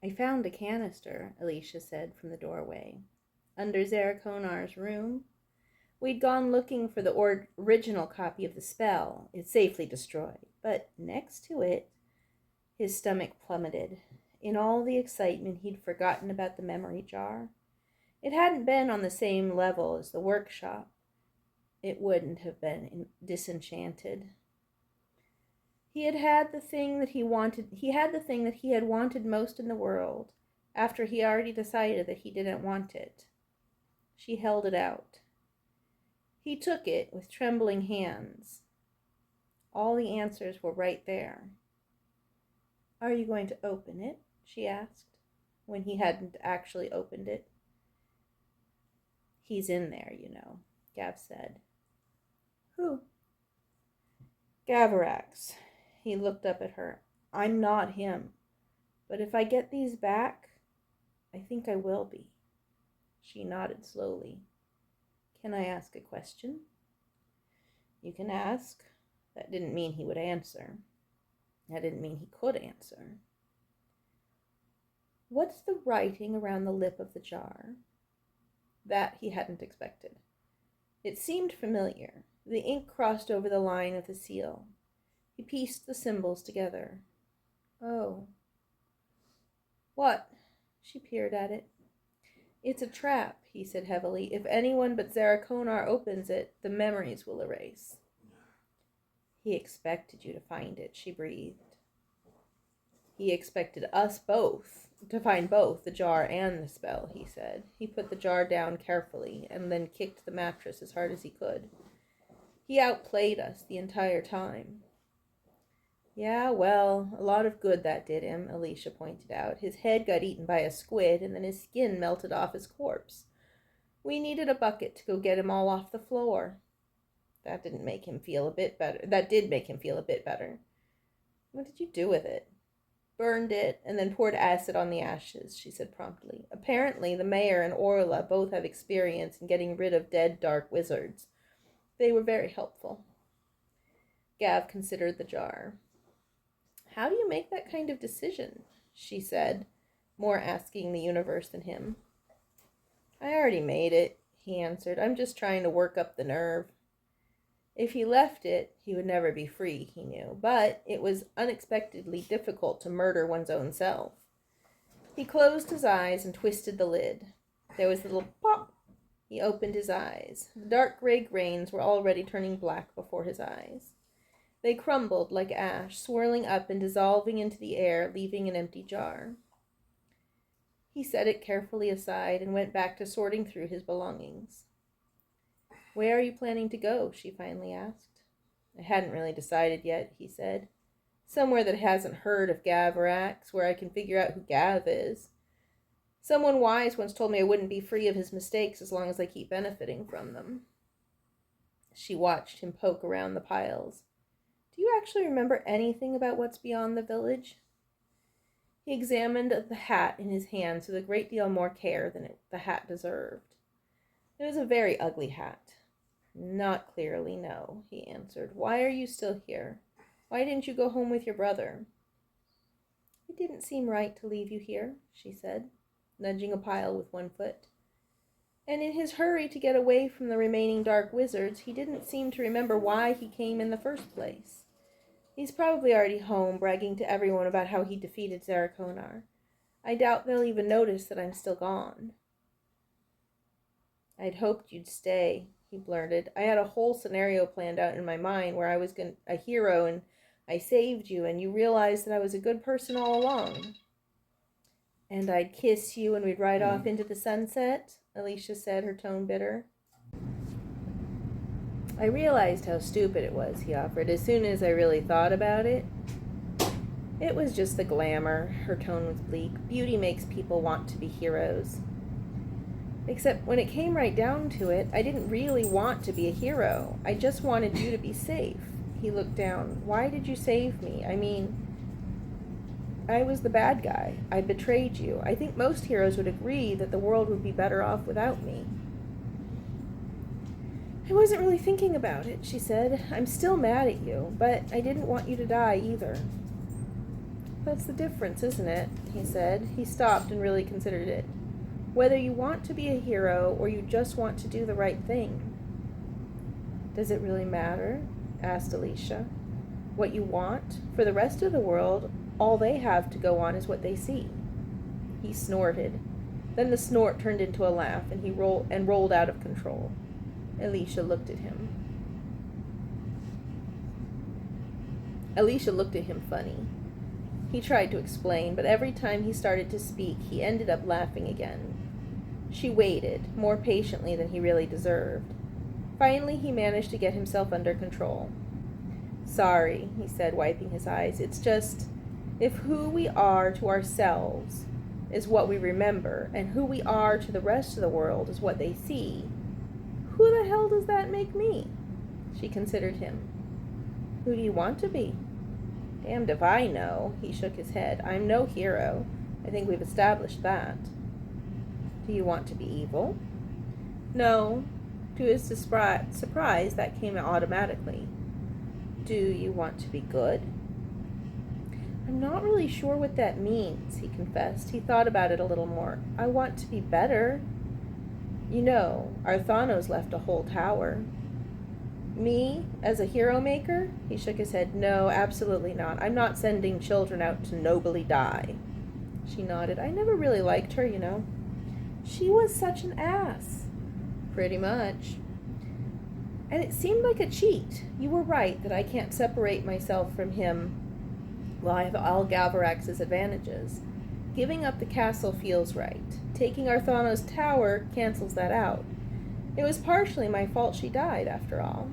I found a canister, Alicia said from the doorway. Under Zarakonar's room. We'd gone looking for the original copy of the spell. It's safely destroyed. But next to it, his stomach plummeted. In all the excitement, he'd forgotten about the memory jar. It hadn't been on the same level as the workshop. It wouldn't have been disenchanted. He had the thing that he wanted. He had the thing that he had wanted most in the world, after he already decided that he didn't want it. She held it out. He took it with trembling hands. All the answers were right there. "Are you going to open it?" she asked, when he hadn't actually opened it. "He's in there, you know," Gav said. "Who?" "Gavarax." He looked up at her. "I'm not him. But if I get these back, I think I will be." She nodded slowly. "Can I ask a question?" "You can ask." That didn't mean he would answer. That didn't mean he could answer. "What's the writing around the lip of the jar?" That he hadn't expected. It seemed familiar. The ink crossed over the line of the seal. He pieced the symbols together. "Oh." "What?" She peered at it. "It's a trap," he said heavily. "If anyone but Zarakonar opens it, the memories will erase." "He expected you to find it," she breathed. "He expected us both to find both the jar and the spell," he said. He put the jar down carefully and then kicked the mattress as hard as he could. "He outplayed us the entire time." "Yeah, well, a lot of good that did him," Alicia pointed out. "His head got eaten by a squid, and then his skin melted off his corpse. We needed a bucket to go get him all off the floor." That did make him feel a bit better. "What did you do with it?" "Burned it, and then poured acid on the ashes," she said promptly. "Apparently, the mayor and Orla both have experience in getting rid of dead dark wizards. They were very helpful." Gav considered the jar. "How do you make that kind of decision?" she said, more asking the universe than him. "I already made it," he answered. "I'm just trying to work up the nerve." If he left it, he would never be free, he knew, but it was unexpectedly difficult to murder one's own self. He closed his eyes and twisted the lid. There was a little pop. He opened his eyes. The dark gray grains were already turning black before his eyes. They crumbled like ash, swirling up and dissolving into the air, leaving an empty jar. He set it carefully aside and went back to sorting through his belongings. "Where are you planning to go?" she finally asked. "I hadn't really decided yet," he said. "Somewhere that hasn't heard of Gavarax, where I can figure out who Gav is. Someone wise once told me I wouldn't be free of his mistakes as long as I keep benefiting from them." She watched him poke around the piles. "Do you actually remember anything about what's beyond the village?" He examined the hat in his hands with a great deal more care than the hat deserved. It was a very ugly hat. "Not clearly, no," he answered. "Why are you still here? Why didn't you go home with your brother?" "It didn't seem right to leave you here," she said, nudging a pile with one foot. And in his hurry to get away from the remaining dark wizards, he didn't seem to remember why he came in the first place. He's probably already home, bragging to everyone about how he defeated Zarakonar. I doubt they'll even notice that I'm still gone." "I'd hoped you'd stay," he blurted. "I had a whole scenario planned out in my mind where I was a hero and I saved you and you realized that I was a good person all along." "And I'd kiss you and we'd ride off into the sunset," Alicia said, her tone bitter. "I realized how stupid it was," he offered, "as soon as I really thought about it. It was just the glamour." Her tone was bleak. "Beauty makes people want to be heroes. Except when it came right down to it, I didn't really want to be a hero. I just wanted you to be safe." He looked down. "Why did you save me? I mean, I was the bad guy. I betrayed you. I think most heroes would agree that the world would be better off without me." "I wasn't really thinking about it," she said. "I'm still mad at you, but I didn't want you to die either." That's the difference, isn't it? He said. He stopped and really considered it. Whether you want to be a hero or you just want to do the right thing. Does it really matter? Asked Alicia. What you want? For the rest of the world, all they have to go on is what they see. He snorted. Then the snort turned into a laugh, and he rolled out of control. Alicia looked at him. Alicia looked at him funny. He tried to explain, but every time he started to speak, he ended up laughing again. She waited, more patiently than he really deserved. Finally, he managed to get himself under control. Sorry, he said, wiping his eyes. It's just, if who we are to ourselves is what we remember, and who we are to the rest of the world is what they see, who the hell does that make me? She considered him. Who do you want to be? Damned if I know, he shook his head. I'm no hero. I think we've established that. Do you want to be evil? No. To his surprise, that came automatically. Do you want to be good? I'm not really sure what that means, he confessed. He thought about it a little more. I want to be better. You know, our Thanos left a whole tower. Me, as a hero maker? He shook his head. No, absolutely not. I'm not sending children out to nobly die. She nodded. I never really liked her, you know. She was such an ass. Pretty much. And it seemed like a cheat. You were right that I can't separate myself from him while I have all Galvarax's advantages. Giving up the castle feels right. Taking our Thanos tower cancels that out. It was partially my fault she died, after all.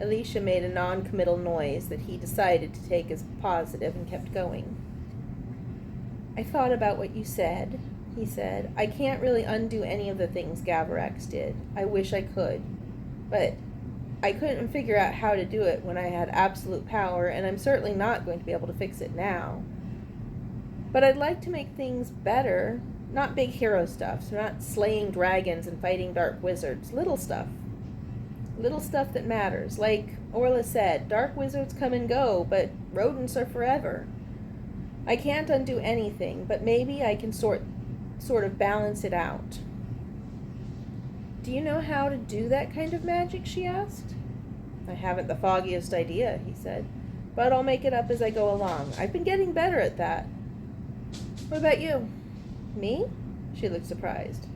Alicia made a non-committal noise that he decided to take as positive and kept going. I thought about what you said, he said. I can't really undo any of the things Galvarax did. I wish I could. But I couldn't figure out how to do it when I had absolute power, and I'm certainly not going to be able to fix it now. But I'd like to make things better. Not big hero stuff, so not slaying dragons and fighting dark wizards. Little stuff. Little stuff that matters. Like Orla said, dark wizards come and go, but rodents are forever. I can't undo anything, but maybe I can sort of balance it out. Do you know how to do that kind of magic, she asked. I haven't the foggiest idea, he said, but I'll make it up as I go along. I've been getting better at that. What about you? Me? She looked surprised.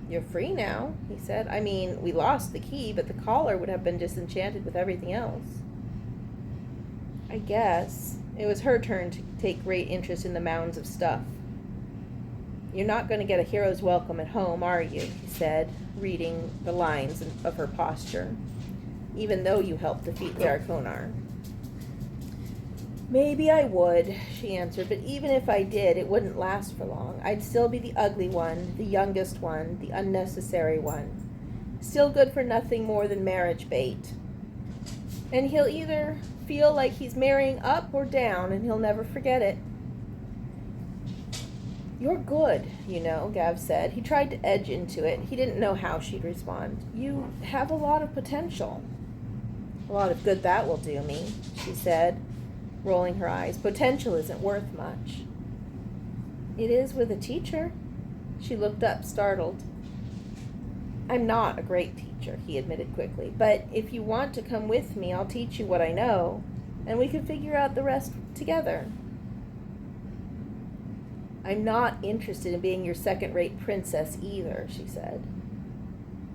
You're free now, he said. I mean, we lost the key, but the collar would have been disenchanted with everything else. I guess. It was her turn to take great interest in the mounds of stuff. You're not going to get a hero's welcome at home, are you? He said, reading the lines of her posture, even though you helped defeat the Arconar. Maybe I would, she answered, but even if I did, it wouldn't last for long. I'd still be the ugly one, the youngest one, the unnecessary one. Still good for nothing more than marriage bait. And he'll either feel like he's marrying up or down, and he'll never forget it. You're good, you know, Gav said. He tried to edge into it. He didn't know how she'd respond. You have a lot of potential. A lot of good that will do me, she said, rolling her eyes. Potential isn't worth much. It is with a teacher. She looked up, startled. I'm not a great teacher, he admitted quickly, but if you want to come with me, I'll teach you what I know, and we can figure out the rest together. I'm not interested in being your second-rate princess either, she said.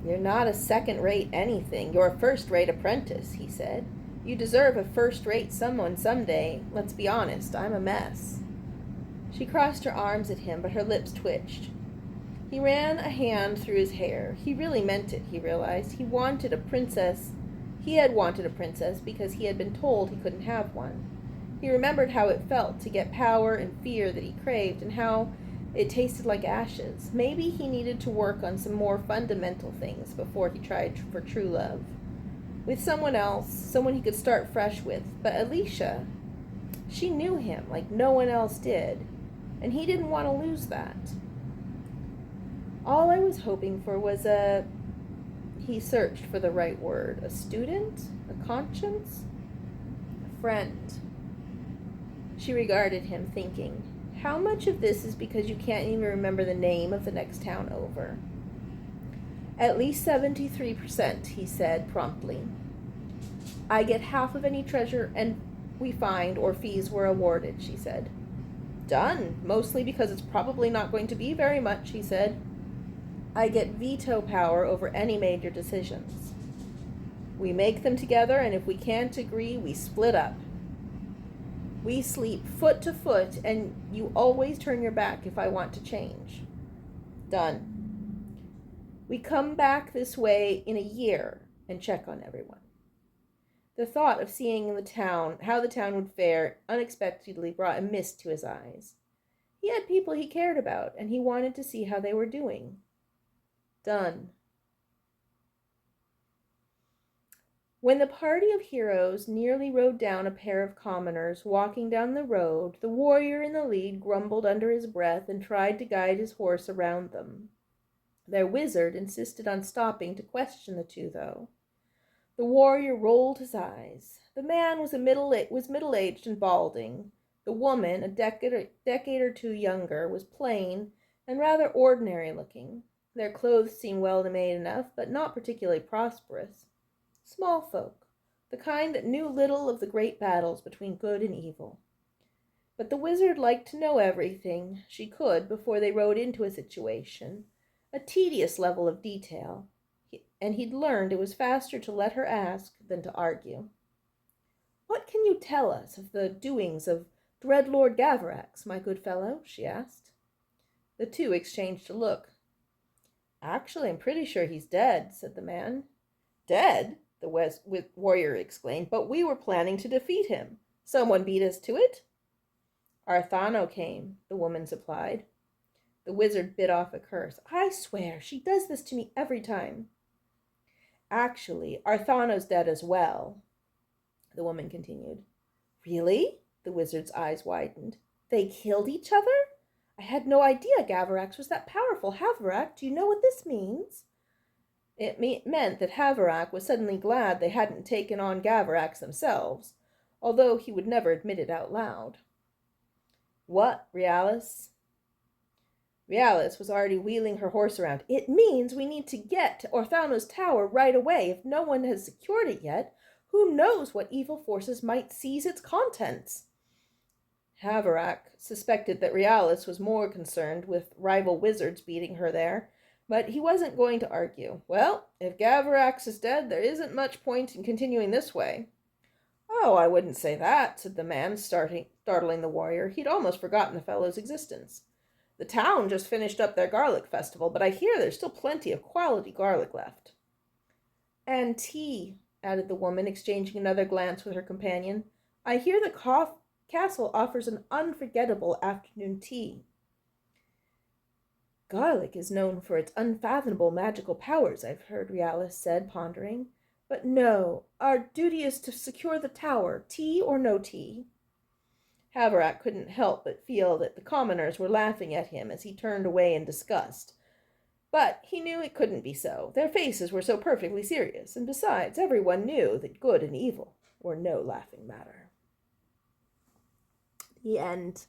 You're not a second-rate anything. You're a first-rate apprentice, he said. You deserve a first-rate someone someday. Let's be honest, I'm a mess. She crossed her arms at him, but her lips twitched. He ran a hand through his hair. He really meant it, he realized. He wanted a princess. He had wanted a princess because he had been told he couldn't have one. He remembered how it felt to get power and fear that he craved, and how it tasted like ashes. Maybe he needed to work on some more fundamental things before he tried for true love. With someone else, someone he could start fresh with. But Alicia, she knew him like no one else did, and he didn't want to lose that. All I was hoping for was he searched for the right word, a student, a conscience, a friend. She regarded him, thinking, how much of this is because you can't even remember the name of the next town over? At least 73%, he said promptly. I get half of any treasure and we find or fees were awarded, she said. Done, mostly because it's probably not going to be very much, he said. I get veto power over any major decisions. We make them together, and if we can't agree, we split up. We sleep foot to foot, and you always turn your back if I want to change. Done. We come back this way in a year and check on everyone. The thought of seeing the town, how the town would fare, unexpectedly brought a mist to his eyes. He had people he cared about, and he wanted to see how they were doing. Done. When the party of heroes nearly rode down a pair of commoners walking down the road, the warrior in the lead grumbled under his breath and tried to guide his horse around them. Their wizard insisted on stopping to question the two, though. The warrior rolled his eyes. The man was middle-aged and balding. The woman, a decade or two younger, was plain and rather ordinary-looking. Their clothes seemed well-made enough, but not particularly prosperous. Small folk, the kind that knew little of the great battles between good and evil. But the wizard liked to know everything she could before they rode into a situation, a tedious level of detail, and he'd learned it was faster to let her ask than to argue. What can you tell us of the doings of Dread Lord Gavarax, my good fellow? She asked. The two exchanged a look. Actually, I'm pretty sure he's dead, said the man. Dead? The warrior exclaimed. But we were planning to defeat him. Someone beat us to it? Arthano came, the woman supplied. The wizard bit off a curse. I swear, she does this to me every time. Actually, Arthano's dead as well, the woman continued. Really? The wizard's eyes widened. They killed each other? I had no idea Gavarax was that powerful. Havarax, do you know what this means? It meant that Havarax was suddenly glad they hadn't taken on Gavarax themselves, although he would never admit it out loud. What, Realis? Realis was already wheeling her horse around. It means we need to get to Orthano's tower right away. If no one has secured it yet, who knows what evil forces might seize its contents? Havarax suspected that Realis was more concerned with rival wizards beating her there, but he wasn't going to argue. Well, if Gavarax is dead, there isn't much point in continuing this way. Oh, I wouldn't say that, said the man, startling the warrior. He'd almost forgotten the fellow's existence. The town just finished up their garlic festival, but I hear there's still plenty of quality garlic left. And tea, added the woman, exchanging another glance with her companion. I hear the castle offers an unforgettable afternoon tea. Garlic is known for its unfathomable magical powers, I've heard, Realis said, pondering. But no, our duty is to secure the tower, tea or no tea. Havarax couldn't help but feel that the commoners were laughing at him as he turned away in disgust. But he knew it couldn't be so. Their faces were so perfectly serious, and besides, everyone knew that good and evil were no laughing matter. The end.